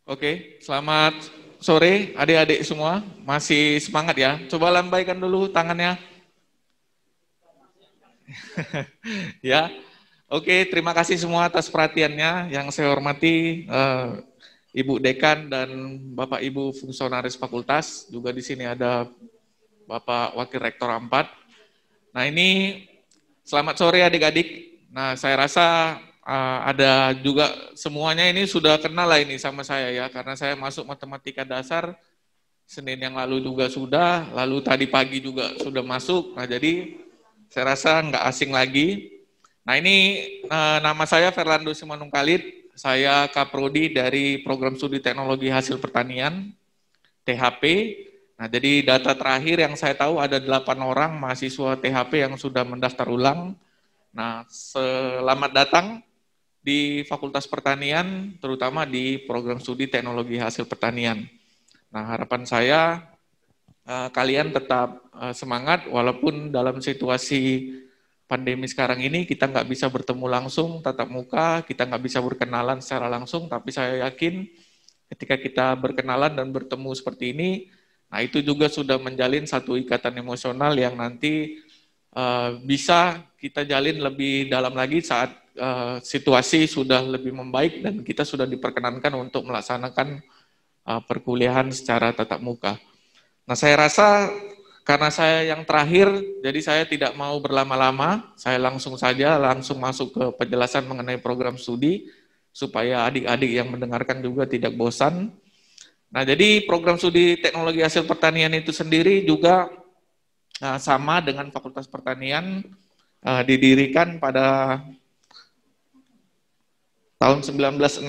Oke, selamat sore adik-adik semua. Masih semangat ya? Coba lambaikan dulu tangannya. Ya, oke. Terima kasih semua atas perhatiannya. Yang saya hormati Ibu Dekan dan Bapak Ibu Fungsionaris Fakultas. Juga di sini ada Bapak Wakil Rektor 4. Nah ini selamat sore adik-adik. Nah saya rasa ada juga semuanya ini sudah kenal lah ini sama saya ya. Karena saya masuk matematika dasar Senin yang lalu juga sudah, lalu tadi pagi juga sudah masuk. Nah jadi saya rasa nggak asing lagi. Nah ini nama saya Fernando Simanung Khalid, saya Kaprodi dari Program Studi Teknologi Hasil Pertanian, THP. Nah jadi data terakhir yang saya tahu ada 8 orang mahasiswa THP yang sudah mendaftar ulang. Nah selamat datang di Fakultas Pertanian, terutama di Program Studi Teknologi Hasil Pertanian. Nah harapan saya kalian tetap semangat walaupun dalam situasi pandemi sekarang ini kita nggak bisa bertemu langsung tatap muka, kita nggak bisa berkenalan secara langsung, tapi saya yakin ketika kita berkenalan dan bertemu seperti ini, nah itu juga sudah menjalin satu ikatan emosional yang nanti bisa kita jalin lebih dalam lagi saat situasi sudah lebih membaik dan kita sudah diperkenankan untuk melaksanakan perkuliahan secara tatap muka. Nah, saya rasa karena saya yang terakhir, jadi saya tidak mau berlama-lama, saya langsung saja masuk ke penjelasan mengenai program studi, supaya adik-adik yang mendengarkan juga tidak bosan. Nah, jadi program studi teknologi hasil pertanian itu sendiri juga sama dengan Fakultas Pertanian, didirikan pada tahun 1964.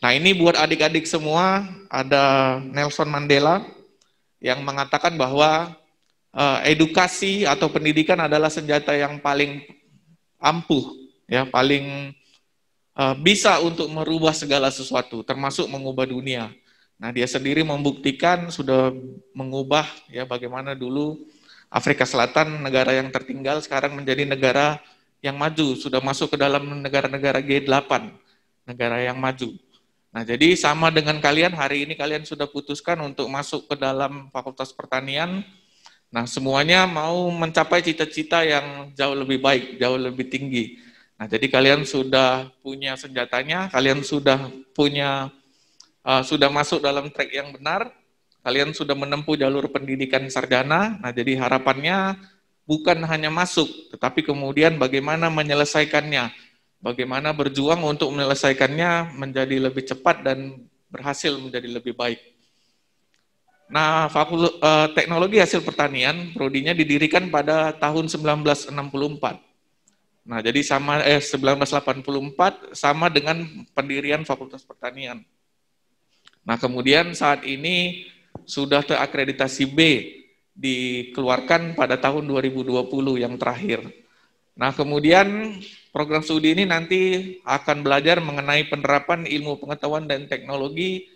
Nah, ini buat adik-adik semua, ada Nelson Mandela, yang mengatakan bahwa edukasi atau pendidikan adalah senjata yang paling ampuh, ya paling bisa untuk merubah segala sesuatu, termasuk mengubah dunia. Nah, dia sendiri membuktikan sudah mengubah ya bagaimana dulu Afrika Selatan negara yang tertinggal sekarang menjadi negara yang maju, sudah masuk ke dalam negara-negara G8, negara yang maju. Nah, jadi sama dengan kalian, hari ini kalian sudah putuskan untuk masuk ke dalam Fakultas Pertanian. Nah, semuanya mau mencapai cita-cita yang jauh lebih baik, jauh lebih tinggi. Nah, jadi kalian sudah punya senjatanya, kalian sudah punya, sudah masuk dalam track yang benar, kalian sudah menempuh jalur pendidikan sarjana. Nah, jadi harapannya bukan hanya masuk, tetapi kemudian bagaimana menyelesaikannya, bagaimana berjuang untuk menyelesaikannya menjadi lebih cepat dan berhasil menjadi lebih baik. Nah, Teknologi Hasil Pertanian, prodinya didirikan pada tahun 1964. Nah, jadi 1984 sama dengan pendirian Fakultas Pertanian. Nah, kemudian saat ini sudah terakreditasi B, dikeluarkan pada tahun 2020 yang terakhir. Nah, kemudian program studi ini nanti akan belajar mengenai penerapan ilmu pengetahuan dan teknologi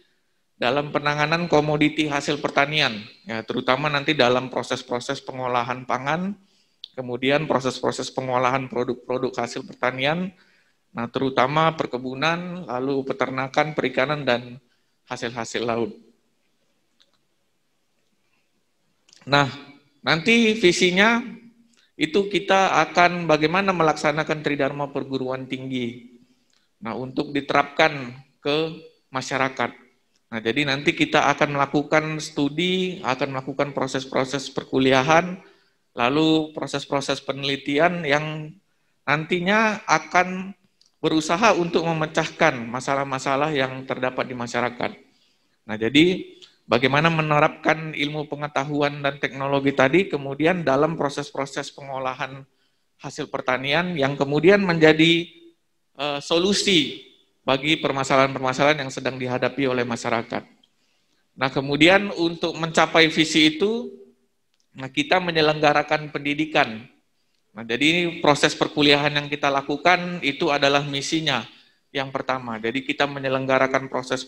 dalam penanganan komoditi hasil pertanian, ya, terutama nanti dalam proses-proses pengolahan pangan, kemudian proses-proses pengolahan produk-produk hasil pertanian, nah terutama perkebunan, lalu peternakan, perikanan, dan hasil-hasil laut. Nah, nanti visinya itu kita akan bagaimana melaksanakan Tridharma perguruan tinggi. Nah, untuk diterapkan ke masyarakat. Nah, jadi nanti kita akan melakukan studi, akan melakukan proses-proses perkuliahan, lalu proses-proses penelitian yang nantinya akan berusaha untuk memecahkan masalah-masalah yang terdapat di masyarakat. Nah, jadi bagaimana menerapkan ilmu pengetahuan dan teknologi tadi kemudian dalam proses-proses pengolahan hasil pertanian yang kemudian menjadi solusi bagi permasalahan-permasalahan yang sedang dihadapi oleh masyarakat. Nah, kemudian untuk mencapai visi itu, nah kita menyelenggarakan pendidikan. Nah, jadi proses perkuliahan yang kita lakukan itu adalah misinya yang pertama. Jadi kita menyelenggarakan proses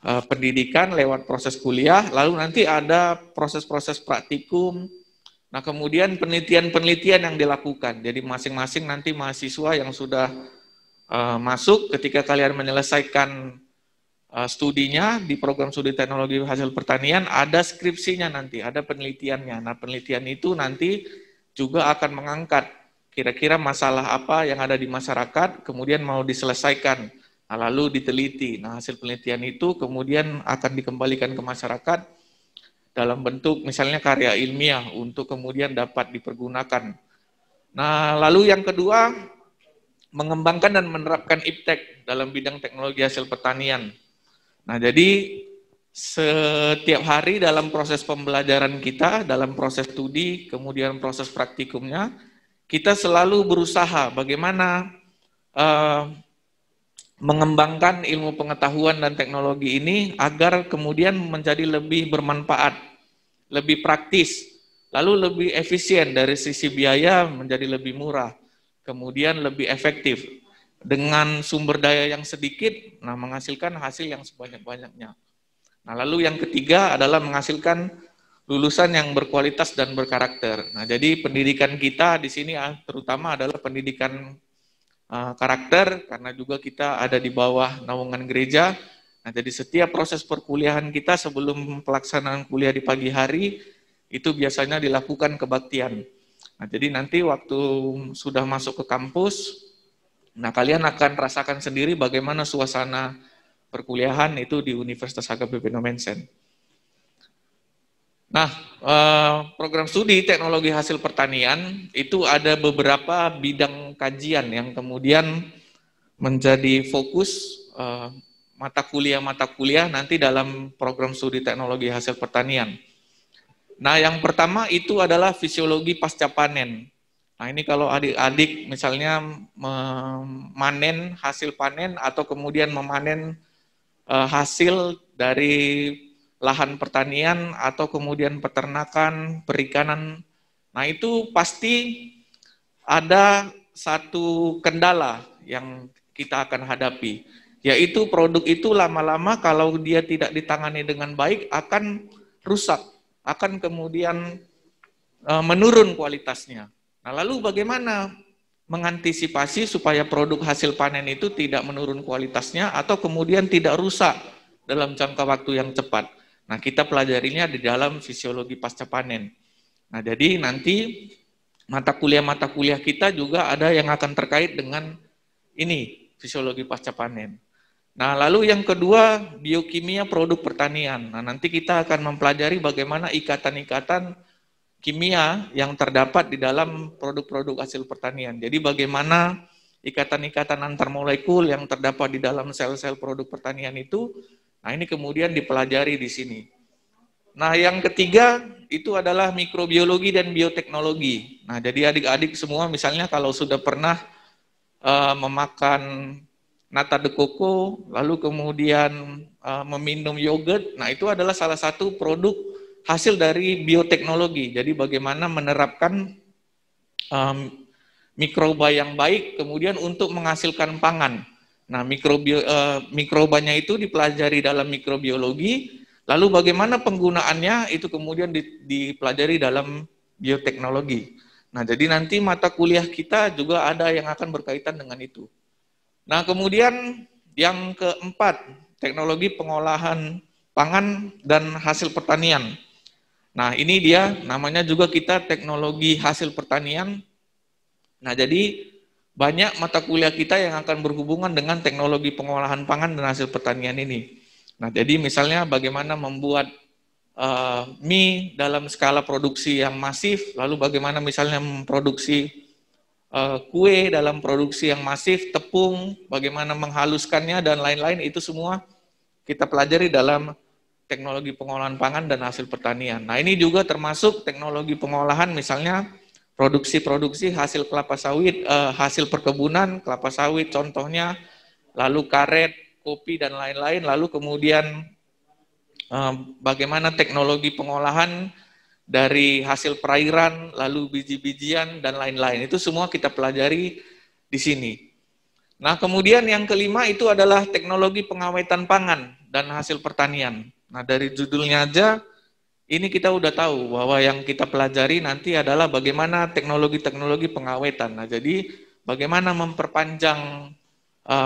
pendidikan lewat proses kuliah, lalu nanti ada proses-proses praktikum, nah kemudian penelitian-penelitian yang dilakukan. Jadi masing-masing nanti mahasiswa yang sudah masuk ketika kalian menyelesaikan studinya di program studi teknologi hasil pertanian, ada skripsinya nanti, ada penelitiannya. Nah, penelitian itu nanti juga akan mengangkat kira-kira masalah apa yang ada di masyarakat, kemudian mau diselesaikan. Nah, lalu diteliti. Nah, hasil penelitian itu kemudian akan dikembalikan ke masyarakat dalam bentuk misalnya karya ilmiah untuk kemudian dapat dipergunakan. Nah, lalu yang kedua, mengembangkan dan menerapkan iptek dalam bidang teknologi hasil pertanian. Nah, jadi setiap hari dalam proses pembelajaran kita, dalam proses studi, kemudian proses praktikumnya, kita selalu berusaha bagaimana mengembangkan ilmu pengetahuan dan teknologi ini agar kemudian menjadi lebih bermanfaat, lebih praktis, lalu lebih efisien dari sisi biaya menjadi lebih murah, kemudian lebih efektif. Dengan sumber daya yang sedikit, nah menghasilkan hasil yang sebanyak-banyaknya. Nah, lalu yang ketiga adalah menghasilkan lulusan yang berkualitas dan berkarakter. Nah, jadi pendidikan kita di sini terutama adalah pendidikan karakter, karena juga kita ada di bawah naungan gereja. Nah, jadi setiap proses perkuliahan kita sebelum pelaksanaan kuliah di pagi hari, itu biasanya dilakukan kebaktian. Nah, jadi nanti waktu sudah masuk ke kampus, nah kalian akan rasakan sendiri bagaimana suasana perkuliahan itu di Universitas HKBP Nomensen. Nah, program studi teknologi hasil pertanian itu ada beberapa bidang kajian yang kemudian menjadi fokus mata kuliah nanti dalam program studi teknologi hasil pertanian. Nah, yang pertama itu adalah fisiologi pasca panen. Nah, ini kalau adik-adik misalnya memanen hasil panen atau kemudian memanen hasil dari lahan pertanian atau kemudian peternakan, perikanan. Nah, itu pasti ada satu kendala yang kita akan hadapi, yaitu produk itu lama-lama kalau dia tidak ditangani dengan baik akan rusak, akan kemudian menurun kualitasnya. Nah, lalu bagaimana mengantisipasi supaya produk hasil panen itu tidak menurun kualitasnya atau kemudian tidak rusak dalam jangka waktu yang cepat. Nah, kita pelajarinya di dalam fisiologi pasca panen. Nah, jadi nanti mata kuliah kita juga ada yang akan terkait dengan ini, fisiologi pasca panen. Nah, lalu yang kedua, biokimia produk pertanian. Nah, nanti kita akan mempelajari bagaimana ikatan-ikatan kimia yang terdapat di dalam produk-produk hasil pertanian. Jadi bagaimana ikatan-ikatan antar molekul yang terdapat di dalam sel-sel produk pertanian itu, nah ini kemudian dipelajari di sini. Nah, yang ketiga itu adalah mikrobiologi dan bioteknologi. Nah, jadi adik-adik semua misalnya kalau sudah pernah memakan nata de coco, lalu kemudian meminum yogurt, nah itu adalah salah satu produk hasil dari bioteknologi. Jadi bagaimana menerapkan mikroba yang baik kemudian untuk menghasilkan pangan. Nah, mikrobanya itu dipelajari dalam mikrobiologi, lalu bagaimana penggunaannya itu kemudian dipelajari dalam bioteknologi. Nah, jadi nanti mata kuliah kita juga ada yang akan berkaitan dengan itu. Nah, kemudian yang keempat, teknologi pengolahan pangan dan hasil pertanian. Nah, ini dia namanya juga kita teknologi hasil pertanian. Nah, jadi banyak mata kuliah kita yang akan berhubungan dengan teknologi pengolahan pangan dan hasil pertanian ini. Nah, jadi misalnya bagaimana membuat mie dalam skala produksi yang masif, lalu bagaimana misalnya memproduksi kue dalam produksi yang masif, tepung, bagaimana menghaluskannya dan lain-lain, itu semua kita pelajari dalam teknologi pengolahan pangan dan hasil pertanian. Nah, ini juga termasuk teknologi pengolahan misalnya produksi hasil kelapa sawit, hasil perkebunan, kelapa sawit contohnya, lalu karet, kopi dan lain-lain, lalu kemudian bagaimana teknologi pengolahan dari hasil perairan, lalu biji-bijian dan lain-lain. Itu semua kita pelajari di sini. Nah, kemudian yang kelima itu adalah teknologi pengawetan pangan dan hasil pertanian. Nah, dari judulnya aja, ini kita udah tahu bahwa yang kita pelajari nanti adalah bagaimana teknologi-teknologi pengawetan. Nah, jadi bagaimana memperpanjang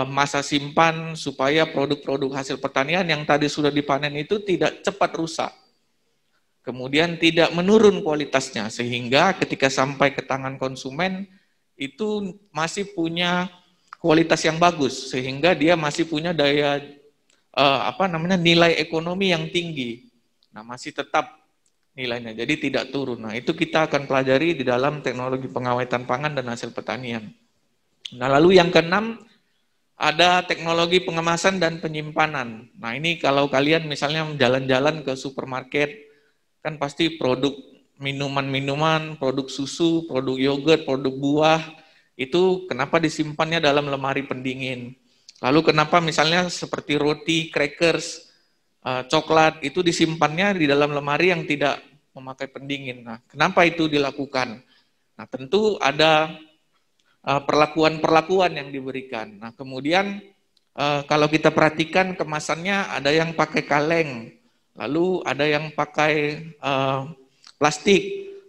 masa simpan supaya produk-produk hasil pertanian yang tadi sudah dipanen itu tidak cepat rusak. Kemudian tidak menurun kualitasnya sehingga ketika sampai ke tangan konsumen itu masih punya kualitas yang bagus sehingga dia masih punya daya nilai ekonomi yang tinggi. Nah, masih tetap nilainya. Jadi tidak turun. Nah, itu kita akan pelajari di dalam teknologi pengawetan pangan dan hasil pertanian. Nah, lalu yang keenam ada teknologi pengemasan dan penyimpanan. Nah, ini kalau kalian misalnya jalan-jalan ke supermarket, kan pasti produk minuman-minuman, produk susu, produk yogurt, produk buah, itu kenapa disimpannya dalam lemari pendingin. Lalu kenapa misalnya seperti roti, crackers, coklat, itu disimpannya di dalam lemari yang tidak memakai pendingin. Nah, kenapa itu dilakukan? Nah, tentu ada perlakuan-perlakuan yang diberikan. Nah, kemudian kalau kita perhatikan kemasannya ada yang pakai kaleng, lalu ada yang pakai plastik,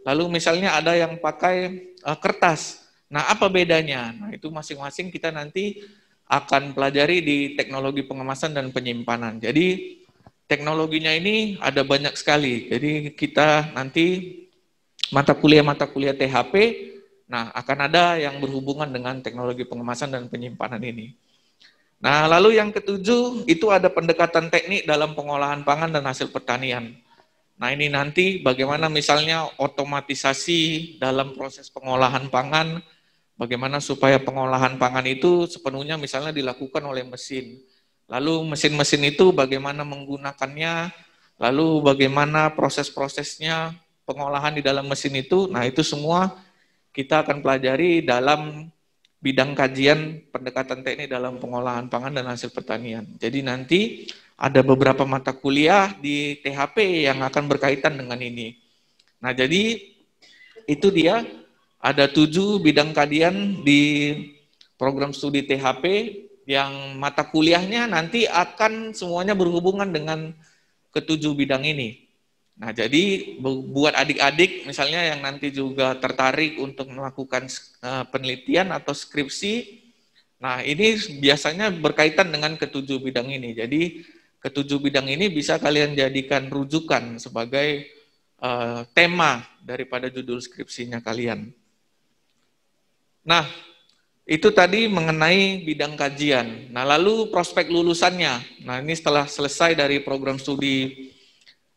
lalu misalnya ada yang pakai kertas. Nah, apa bedanya? Nah, itu masing-masing kita nanti akan pelajari di teknologi pengemasan dan penyimpanan. Jadi, teknologinya ini ada banyak sekali. Jadi, kita nanti mata kuliah THP, nah akan ada yang berhubungan dengan teknologi pengemasan dan penyimpanan ini. Nah, lalu yang ketujuh, itu ada pendekatan teknik dalam pengolahan pangan dan hasil pertanian. Nah, ini nanti bagaimana misalnya otomatisasi dalam proses pengolahan pangan, bagaimana supaya pengolahan pangan itu sepenuhnya misalnya dilakukan oleh mesin. Lalu mesin-mesin itu bagaimana menggunakannya, lalu bagaimana proses-prosesnya pengolahan di dalam mesin itu, nah itu semua kita akan pelajari dalam bidang kajian pendekatan teknik dalam pengolahan pangan dan hasil pertanian. Jadi nanti ada beberapa mata kuliah di THP yang akan berkaitan dengan ini. Nah, jadi itu dia ada 7 bidang kajian di program studi THP yang mata kuliahnya nanti akan semuanya berhubungan dengan ketujuh bidang ini. Nah, jadi buat adik-adik misalnya yang nanti juga tertarik untuk melakukan penelitian atau skripsi, nah ini biasanya berkaitan dengan ketujuh bidang ini. Jadi ketujuh bidang ini bisa kalian jadikan rujukan sebagai tema daripada judul skripsinya kalian. Nah, itu tadi mengenai bidang kajian. Nah, lalu prospek lulusannya. Nah, ini setelah selesai dari program studi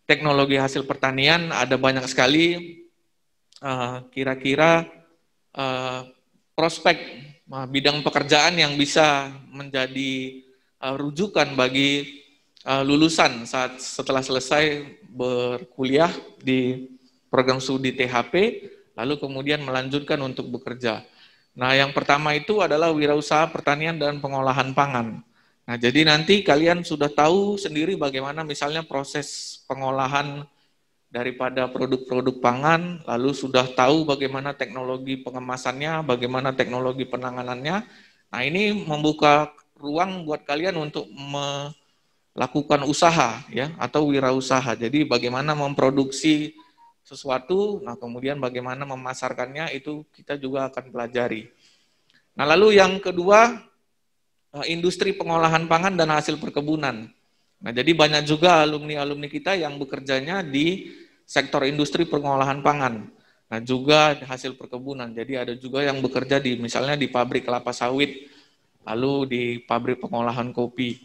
teknologi hasil pertanian, ada banyak sekali kira-kira prospek bidang pekerjaan yang bisa menjadi rujukan bagi lulusan setelah selesai berkuliah di program studi THP, lalu kemudian melanjutkan untuk bekerja. Nah, yang pertama itu adalah wirausaha pertanian dan pengolahan pangan. Nah, jadi nanti kalian sudah tahu sendiri bagaimana misalnya proses pengolahan daripada produk-produk pangan, lalu sudah tahu bagaimana teknologi pengemasannya, bagaimana teknologi penanganannya. Nah, ini membuka ruang buat kalian untuk melakukan usaha ya atau wirausaha. Jadi bagaimana memproduksi sesuatu, nah kemudian bagaimana memasarkannya itu kita juga akan pelajari. Nah, lalu yang kedua, industri pengolahan pangan dan hasil perkebunan. Nah, jadi banyak juga alumni-alumni kita yang bekerjanya di sektor industri pengolahan pangan. Nah, juga hasil perkebunan. Jadi ada juga yang bekerja di misalnya di pabrik kelapa sawit, lalu di pabrik pengolahan kopi.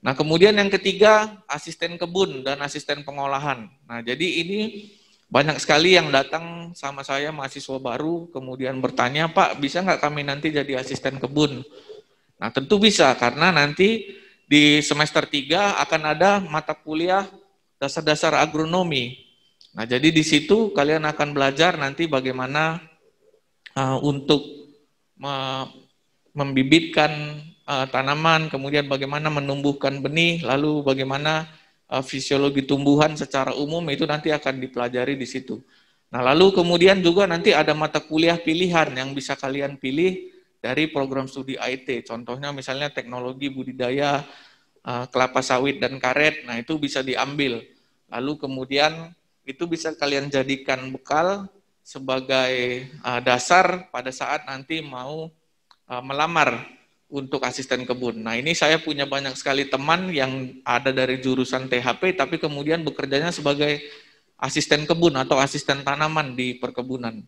Nah, kemudian yang ketiga, asisten kebun dan asisten pengolahan. Nah, jadi ini banyak sekali yang datang sama saya mahasiswa baru, kemudian bertanya, Pak, bisa nggak kami nanti jadi asisten kebun? Nah, tentu bisa, karena nanti di semester 3 akan ada mata kuliah dasar-dasar agronomi. Nah, jadi di situ kalian akan belajar nanti bagaimana untuk membibitkan tanaman, kemudian bagaimana menumbuhkan benih, lalu bagaimana fisiologi tumbuhan secara umum itu nanti akan dipelajari di situ. Nah, lalu kemudian juga nanti ada mata kuliah pilihan yang bisa kalian pilih dari program studi IT, contohnya misalnya teknologi budidaya kelapa sawit dan karet, nah itu bisa diambil. Lalu kemudian itu bisa kalian jadikan bekal sebagai dasar pada saat nanti mau melamar untuk asisten kebun. Nah, ini saya punya banyak sekali teman yang ada dari jurusan THP, tapi kemudian bekerjanya sebagai asisten kebun atau asisten tanaman di perkebunan.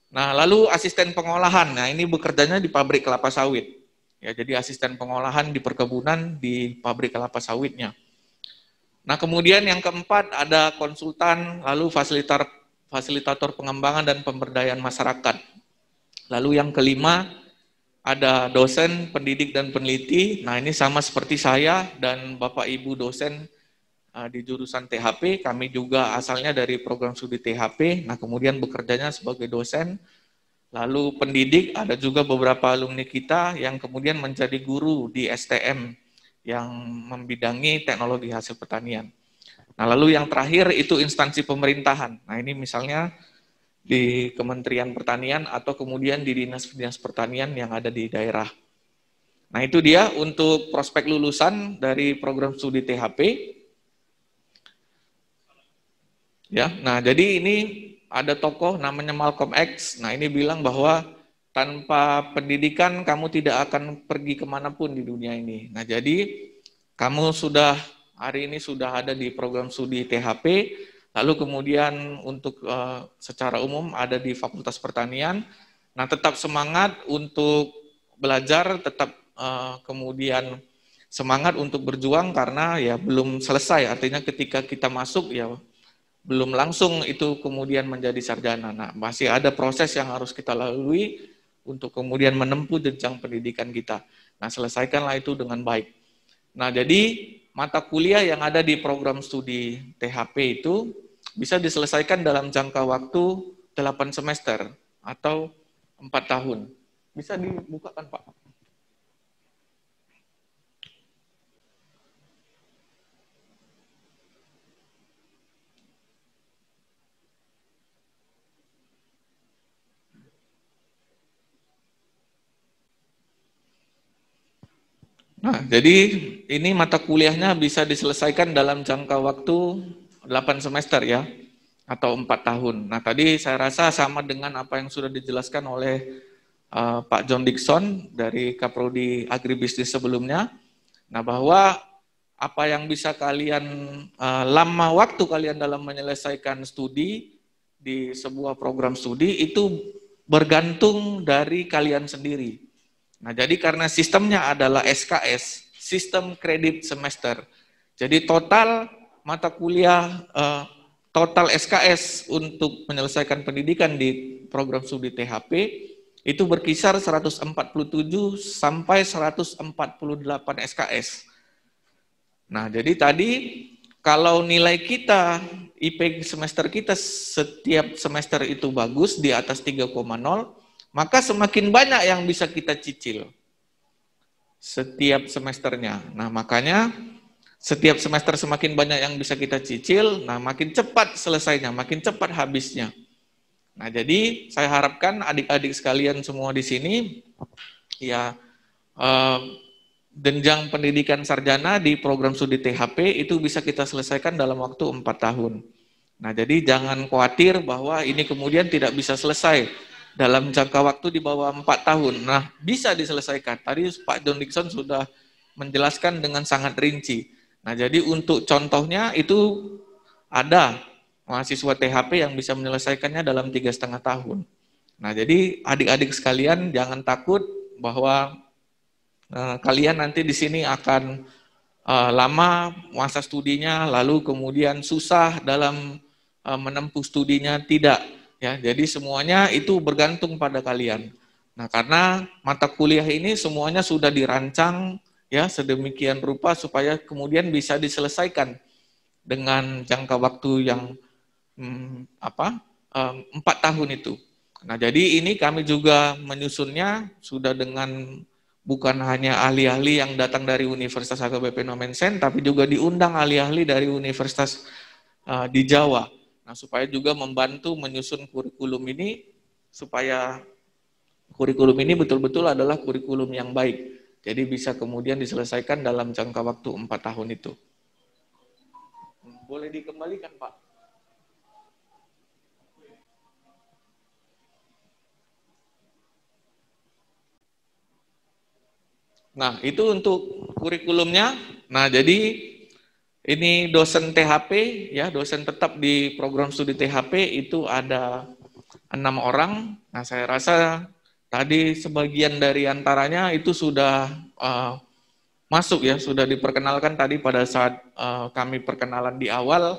Nah, lalu asisten pengolahan. Nah, ini bekerjanya di pabrik kelapa sawit. Ya, jadi asisten pengolahan di perkebunan di pabrik kelapa sawitnya. Nah, kemudian yang keempat ada konsultan, lalu fasilitator pengembangan dan pemberdayaan masyarakat. Lalu yang kelima ada dosen, pendidik dan peneliti. Nah, ini sama seperti saya dan Bapak Ibu dosen di jurusan THP. Kami juga asalnya dari program studi THP. Nah, kemudian bekerjanya sebagai dosen. Lalu pendidik, ada juga beberapa alumni kita yang kemudian menjadi guru di STM yang membidangi teknologi hasil pertanian. Nah, lalu yang terakhir itu instansi pemerintahan. Nah, ini misalnya di Kementerian Pertanian atau kemudian di dinas-dinas pertanian yang ada di daerah. Nah, itu dia untuk prospek lulusan dari program studi THP. Ya, nah jadi ini ada tokoh namanya Malcolm X. Nah, ini bilang bahwa tanpa pendidikan kamu tidak akan pergi kemanapun di dunia ini. Nah, jadi kamu sudah hari ini sudah ada di program studi THP, lalu kemudian untuk secara umum ada di Fakultas Pertanian. Nah, tetap semangat untuk belajar, tetap kemudian semangat untuk berjuang karena ya belum selesai. Artinya ketika kita masuk ya belum langsung itu kemudian menjadi sarjana. Nah, masih ada proses yang harus kita lalui untuk kemudian menempuh jenjang pendidikan kita. Nah, selesaikanlah itu dengan baik. Nah, jadi mata kuliah yang ada di program studi THP itu bisa diselesaikan dalam jangka waktu 8 semester atau 4 tahun. Bisa dibukakan, Pak? Nah, jadi ini mata kuliahnya bisa diselesaikan dalam jangka waktu 8 semester ya, atau 4 tahun. Nah, tadi saya rasa sama dengan apa yang sudah dijelaskan oleh Pak John Dixon dari Kaprodi Agribisnis sebelumnya. Nah, bahwa apa yang bisa kalian, lama waktu kalian dalam menyelesaikan studi di sebuah program studi itu bergantung dari kalian sendiri. Nah, jadi karena sistemnya adalah SKS, sistem kredit semester. Jadi total mata kuliah, total SKS untuk menyelesaikan pendidikan di program studi THP itu berkisar 147 sampai 148 SKS. Nah, jadi tadi kalau nilai kita, IP semester kita setiap semester itu bagus di atas 3,0, maka semakin banyak yang bisa kita cicil setiap semesternya. Nah, makanya setiap semester semakin banyak yang bisa kita cicil, nah makin cepat selesainya, makin cepat habisnya. Nah, jadi saya harapkan adik-adik sekalian semua di sini, ya jenjang pendidikan sarjana di program studi THP itu bisa kita selesaikan dalam waktu 4 tahun. Nah, jadi jangan khawatir bahwa ini kemudian tidak bisa selesai dalam jangka waktu di bawah 4 tahun. Nah, bisa diselesaikan. Tadi Pak John Dixon sudah menjelaskan dengan sangat rinci. Nah, jadi untuk contohnya itu ada mahasiswa THP yang bisa menyelesaikannya dalam 3,5 tahun. Nah, jadi adik-adik sekalian jangan takut bahwa kalian nanti di sini akan lama masa studinya, lalu kemudian susah dalam menempuh studinya, tidak. Ya, jadi semuanya itu bergantung pada kalian. Nah, karena mata kuliah ini semuanya sudah dirancang ya sedemikian rupa supaya kemudian bisa diselesaikan dengan jangka waktu yang 4 tahun itu. Nah, jadi ini kami juga menyusunnya sudah dengan bukan hanya ahli-ahli yang datang dari Universitas HKBP Nomensen, tapi juga diundang ahli-ahli dari universitas di Jawa. Nah, supaya juga membantu menyusun kurikulum ini, supaya kurikulum ini betul-betul adalah kurikulum yang baik. Jadi bisa kemudian diselesaikan dalam jangka waktu 4 tahun itu. Boleh dikembalikan, Pak? Nah, itu untuk kurikulumnya. Nah, jadi ini dosen THP, ya, dosen tetap di program studi THP itu ada 6 orang. Nah, saya rasa tadi sebagian dari antaranya itu sudah masuk ya, sudah diperkenalkan tadi pada saat kami perkenalan di awal.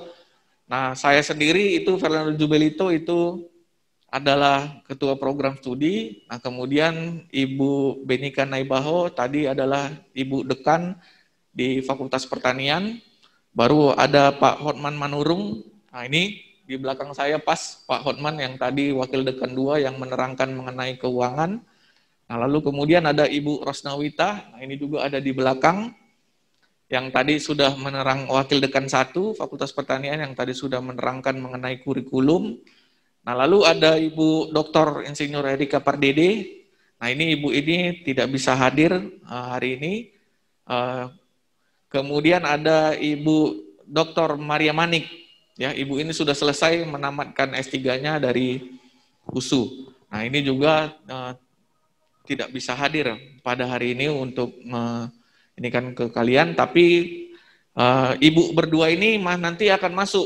Nah, saya sendiri itu Fernando Jubelito itu adalah ketua program studi. Nah, kemudian Ibu Benika Naibaho tadi adalah Ibu Dekan di Fakultas Pertanian. Baru ada Pak Hotman Manurung. Nah, ini di belakang saya pas Pak Hotman yang tadi Wakil Dekan 2 yang menerangkan mengenai keuangan. Nah, lalu kemudian ada Ibu Rosnawita. Nah, ini juga ada di belakang yang tadi sudah menerang Wakil Dekan 1 Fakultas Pertanian yang tadi sudah menerangkan mengenai kurikulum. Nah, lalu ada Ibu Dr. Insinyur Erika Pardede. Nah, ini Ibu ini tidak bisa hadir hari ini. Kemudian ada Ibu Dr. Maria Manik. Ya, Ibu ini sudah selesai menamatkan S3-nya dari USU. Nah, ini juga tidak bisa hadir pada hari ini untuk ini kan ke kalian, tapi Ibu berdua ini nanti akan masuk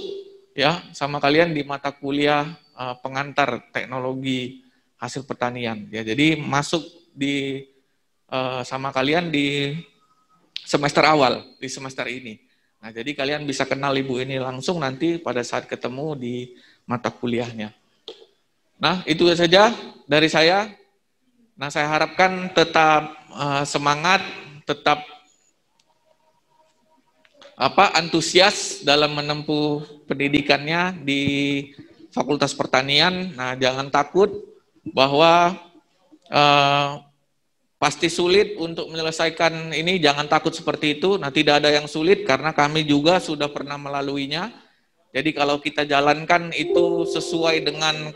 ya sama kalian di mata kuliah pengantar teknologi hasil pertanian ya. Jadi masuk di sama kalian di semester awal, di semester ini. Nah, jadi kalian bisa kenal Ibu ini langsung nanti pada saat ketemu di mata kuliahnya. Nah, itu saja dari saya. Nah, saya harapkan tetap semangat, tetap antusias dalam menempuh pendidikannya di Fakultas Pertanian. Nah, jangan takut bahwa pasti sulit untuk menyelesaikan ini, jangan takut seperti itu. Nah, tidak ada yang sulit karena kami juga sudah pernah melaluinya. Jadi kalau kita jalankan itu sesuai dengan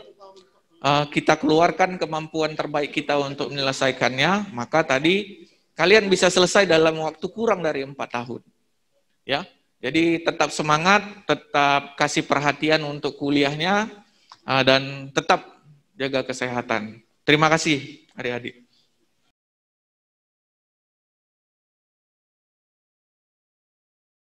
kita keluarkan kemampuan terbaik kita untuk menyelesaikannya, maka tadi kalian bisa selesai dalam waktu kurang dari 4 tahun. Ya, jadi tetap semangat, tetap kasih perhatian untuk kuliahnya, dan tetap jaga kesehatan. Terima kasih adik-adik.